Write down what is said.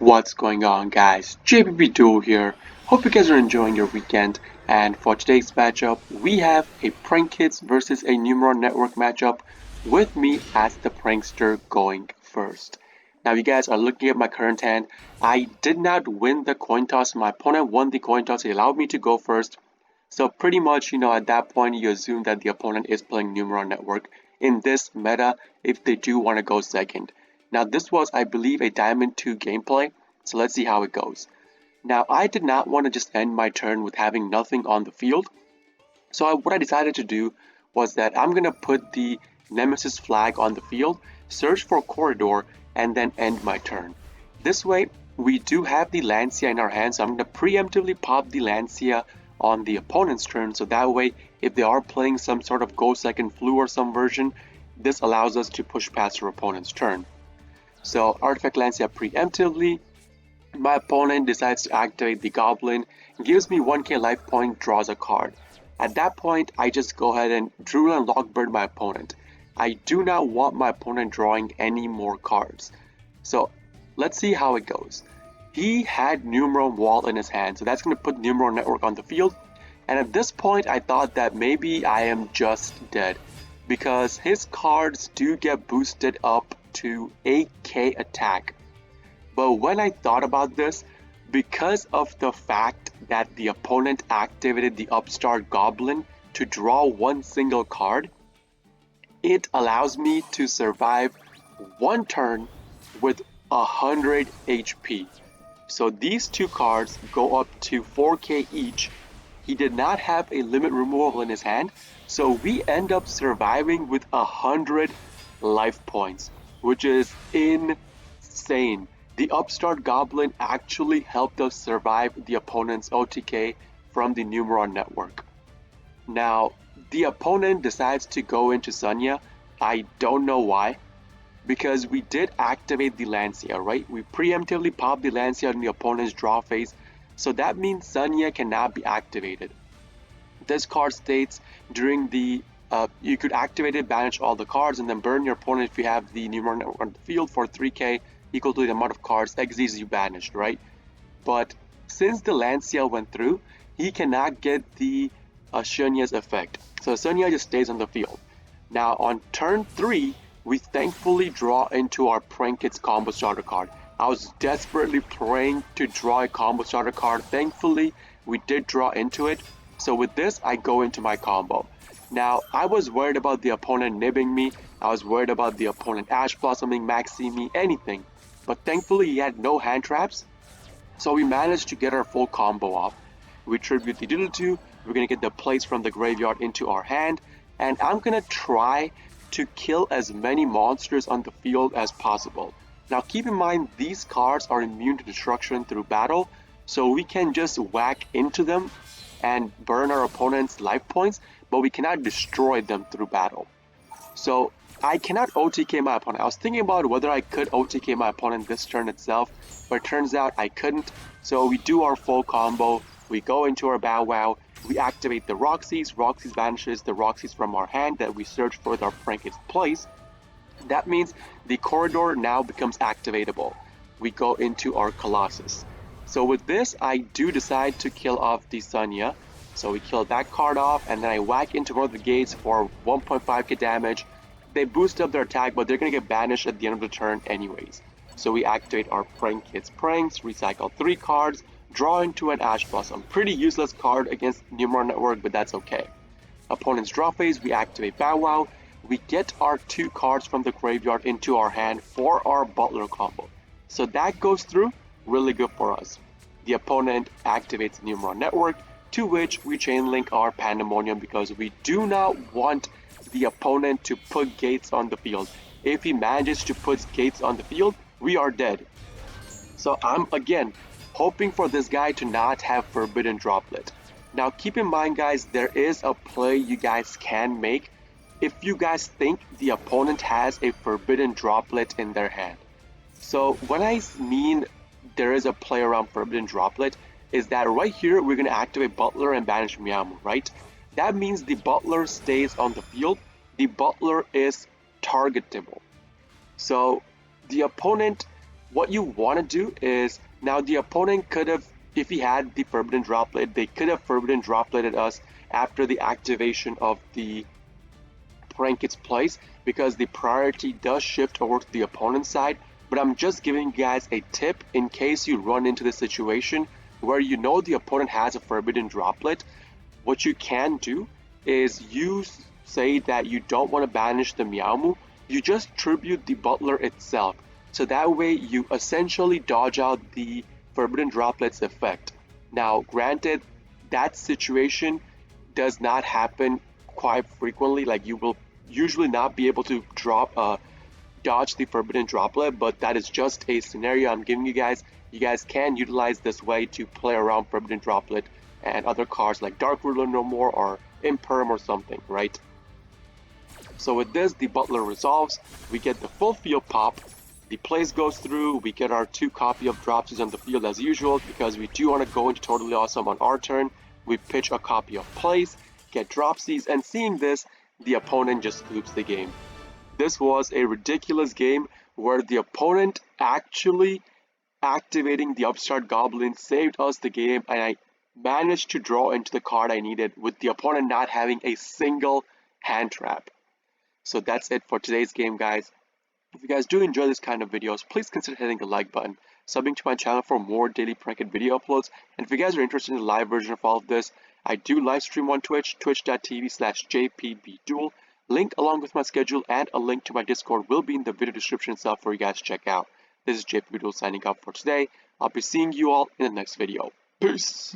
What's going on, guys? JPP Duo here. Hope you guys are enjoying your weekend. And for today's matchup, we have a Prank Kids versus a Numeron Network matchup with me as the prankster going first. Now, you guys are looking at my current hand. I did not win the coin toss. My opponent won the coin toss. He allowed me to go first. So pretty much, at that point, you assume that the opponent is playing Numeron Network in this meta if they do want to go second. Now this was, I believe, a Diamond 2 gameplay, so let's see how it goes. Now I did not want to just end my turn with having nothing on the field, so what I decided to do was that I'm going to put the Nemesis flag on the field, search for corridor, and then end my turn. This way, we do have the Lancia in our hand, so I'm going to preemptively pop the Lancia on the opponent's turn, so that way, if they are playing some sort of go second flu or some version, this allows us to push past our opponent's turn. So Artifact Lancia preemptively, my opponent decides to activate the Goblin, gives me 1k life point, draws a card. At that point, I just go ahead and Drool and Lockbird my opponent. I do not want my opponent drawing any more cards. So let's see how it goes. He had Numeron Wall in his hand, so that's going to put Numeron Network on the field. And at this point, I thought that maybe I am just dead, because his cards do get boosted up to 8k attack. But when I thought about this, because of the fact that the opponent activated the Upstart Goblin to draw one single card, it allows me to survive one turn with 100 HP. So these two cards go up to 4k each. He did not have a limit removal in his hand, so we end up surviving with 100 life points, which is insane. The Upstart Goblin actually helped us survive the opponent's OTK from the Numeron Network. Now, the opponent decides to go into Sunya. I don't know why, because we did activate the Lancia, right? We preemptively popped the Lancia in the opponent's draw phase, so that means Sunya cannot be activated. This card states during the you could activate it, banish all the cards, and then burn your opponent if you have the Numeron Network on the field for 3k equal to the amount of cards Xyz you banished, right? But since the Lancia went through, he cannot get the Shunya's effect. So Shunya just stays on the field. Now on turn 3, we thankfully draw into our Prank Kids combo starter card. I was desperately praying to draw a combo starter card. Thankfully, we did draw into it. So with this, I go into my combo. Now, I was worried about the opponent nibbing me. I was worried about the opponent Ash Blossoming, maxing me, anything. But thankfully, he had no hand traps. So we managed to get our full combo off. We tribute the Doodle 2. We're going to get the plates from the graveyard into our hand. And I'm going to try to kill as many monsters on the field as possible. Now keep in mind, these cards are immune to destruction through battle, so we can just whack into them and burn our opponent's life points, but we cannot destroy them through battle. So I cannot OTK my opponent. I was thinking about whether I could OTK my opponent this turn itself, but it turns out I couldn't. So we do our full combo, we go into our Bow Wow, we activate the Roxy's. Roxy's banishes the Roxy's from our hand that we search for with our Prank Kids place. That means the corridor now becomes activatable. We go into our Colossus. So with this, I do decide to kill off the Sunya. So we kill that card off, and then I whack into one of the gates for 1.5k damage. They boost up their attack, but they're going to get banished at the end of the turn anyways. So we activate our Prank Kids Pranks, recycle 3 cards, draw into an Ash Blossom. Pretty useless card against Numeron Network, but that's okay. Opponent's draw phase, we activate Bow Wow. We get our 2 cards from the graveyard into our hand for our Butler combo. So that goes through, really good for us. The opponent activates Numeron Network, to which we chainlink our Pandemonium because we do not want the opponent to put gates on the field. If he manages to put gates on the field, we are dead. So I'm again hoping for this guy to not have Forbidden Droplet. Now keep in mind, guys, there is a play you guys can make if you guys think the opponent has a Forbidden Droplet in their hand. So when I mean there is a play around Forbidden Droplet, is that right here we're going to activate Butler and banish Miyamu, right? That means the Butler stays on the field. The Butler is targetable. So the opponent what you want to do is, now the opponent could have, if he had the Forbidden Droplet, they could have Forbidden Dropleted us after the activation of the Pranket's place, because the priority does shift over to the opponent's side. But I'm just giving you guys a tip in case you run into the situation where you know the opponent has a Forbidden Droplet. What you can do is you say that you don't want to banish the Meowmoo, you just tribute the Butler itself. So that way you essentially dodge out the Forbidden Droplet's effect. Now, granted, that situation does not happen quite frequently. Like, you will usually not be able to dodge the Forbidden Droplet, but that is just a scenario I'm giving you guys. You guys can utilize this way to play around Forbidden Droplet and other cards like Dark Ruler No More or Imperm or something, right? So with this, the Butler resolves, we get the full field pop, the plays goes through, we get our 2 copy of Dropsies on the field as usual, because we do want to go into Totally Awesome on our turn. We pitch a copy of plays, get Dropsies, and seeing this, the opponent just scoops the game. This was a ridiculous game where the opponent actually activating the Upstart Goblin saved us the game, and I managed to draw into the card I needed with the opponent not having a single hand trap. So that's it for today's game, guys. If you guys do enjoy this kind of videos, please consider hitting the like button, subbing to my channel for more daily Pranket video uploads, and if you guys are interested in the live version of all of this, I do live stream on Twitch, twitch.tv/jpbduel. Link along with my schedule and a link to my Discord will be in the video description itself for you guys to check out. This is JPBduel signing off for today. I'll be seeing you all in the next video. Peace!